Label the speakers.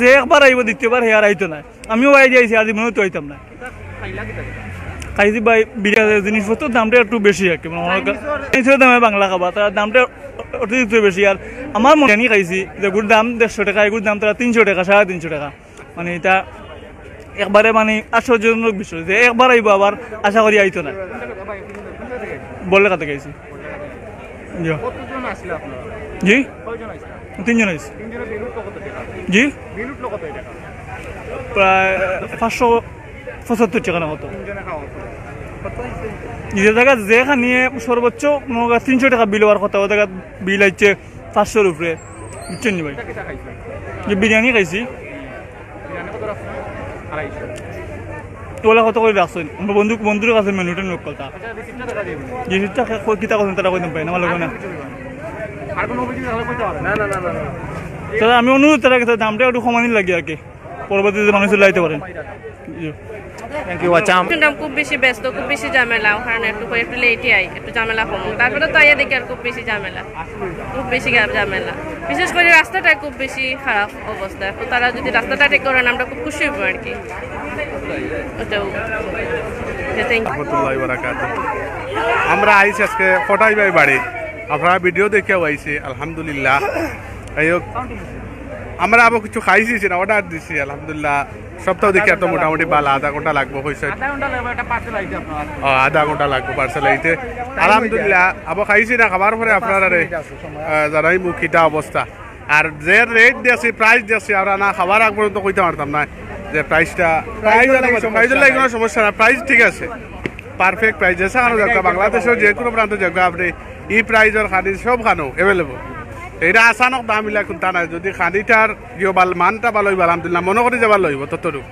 Speaker 1: যে একবার আইব দ্বিতীয়বার হে আর আইতো না আমিও আই যাইছি আজ মনে তো আইতাম না খাইছি ভাই জিনিসপত্র দামটা একটু বেশি আর কি দামে বাংলা খাবার তার দামটা অতিরিক্ত বেশি আর আমার মনে নিয়ে খাইছি যেগুলোর দাম 150 টাকা এগুলোর দাম তারা 300 টাকা 350 টাকা মানে এটা একবারে মানে আশ্চর্যজনক বিষয় যে একবার আইব আবার আশা করি আইতো না বললে কাতে খাইছি জি 3 জন আইছি জি প্রায় 575 টাকা না হতো নিজের জায়গা যেখানে সর্বোচ্চ 300 টাকা বিল হওয়ার কথা ও জায়গা বিল আইছে 500-এর উপরে বুঝছেন নি ভাই যে বিরিয়ানি খাইছি তোলা কত করে রাখছেন আমরা বন্ধুর কাছে মেনুটা নোট করতা জিনিসটা কিতা কথা তারা কইতাম পাই না আমার লগে না তাহলে আমি অনুরোধ তারা কাছে দামটা একটু কমানি লাগে আর কি পরবর্তীতে মানুষ লাইতে পারেন থ্যাংক ইউ আচ্ছা
Speaker 2: খুব বেশি ব্যস্ত খুব বেশি ঝামেলা ওখানে একটু লেটই আই একটু ঝামেলা কম তারপরে তো আইয়া দেখি আর খুব বেশি ঝামেলা ঝামেলা বিশেষ করে রাস্তাটা খুব বেশি খারাপ অবস্থা তো তারা যদি রাস্তাটা ঠিক করেন আমরা খুব খুশি হইব আর কি ওটাও
Speaker 3: আমরা আইছি আজকে ফটাই ভাই বাড়ি আপনারা ভিডিও দেখেও আইছি আলহামদুলিল্লাহ আমরা আবার কিছু খাইছি না অর্ডার দিছি আলহামদুলিল্লাহ সপ্তাহ দেখি এত মোটামুটি ভালো আধা ঘন্টা লাগবো হয়েছে আধা ঘন্টা লাগবো পার্সেল আইতে আলহামদুলিল্লাহ আবার খাইছি না খাবার পরে আপনারা জানাই মুখিটা অবস্থা আর যে রেট দিয়েছি প্রাইস দিয়েছি আমরা না খাবার আগ পর্যন্ত কইতে পারতাম না যে প্রাইসটা প্রাইজের লাগে কোনো সমস্যা না প্রাইস ঠিক আছে পারফেক্ট প্রাইস যেসা খানো যাক বাংলাদেশের যে কোনো প্রান্ত যাক আপনি ই প্রাইজের খানি সব খানো এভেলেবল এটা আসানক দাম মিলা কোনটা নাই যদি খানিটার মানটা ভালো হইব আলহামদুলিল্লাহ মনে করি যাবার লইব ততটুকু